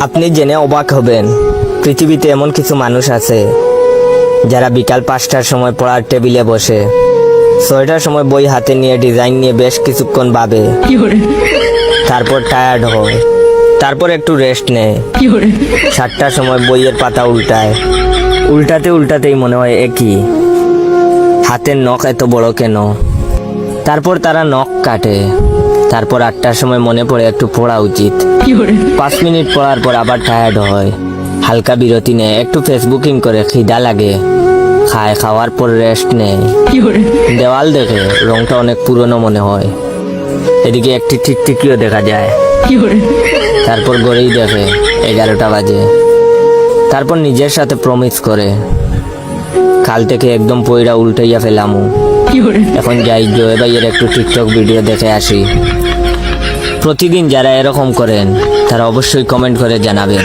আপনি জেনে অবাক হবেন, পৃথিবীতে এমন কিছু মানুষ আছে যারা বিকাল 5টার সময় পড়ার টেবিলে বসে 6টার সময় বই হাতে নিয়ে ডিজাইন নিয়ে বেশ কিছুক্ষণ ভাবে, তারপর টায়ার্ড হয়, তারপর একটু রেস্ট নেয়। 7টার সময় বইয়ের পাতা উল্টায়, উল্টাতেই মনে হয় একই, হাতের নখ এত বড় কেন। তারপর তারা নখ কাটে, তারপর 8টার সময় মনে পড়ে একটু পড়া উচিত। 5 মিনিট পড়ার পর আবার টায়ার্ড হয়, হালকা বিরতি নেয়, একটু ফেসবুকিং করে, খিদা লাগে, খায়, খাওয়ার পর রেস্ট নেয়। দেওয়াল দেখে, রংটা অনেক পুরনো মনে হয়, এদিকে একটি টিকটিকিও দেখা যায়। তারপর ঘড়ি দেখে 11টা বাজে, তারপর নিজের সাথে প্রমিস করে, কাল থেকে একদম পয়রা উল্টাইয়া ফেলামু, এখন যাই জয় ভাইয়ের একটু টিকটক ভিডিও দেখে আসি। প্রতিদিন যারা এরকম করেন তারা অবশ্যই কমেন্ট করে জানাবেন।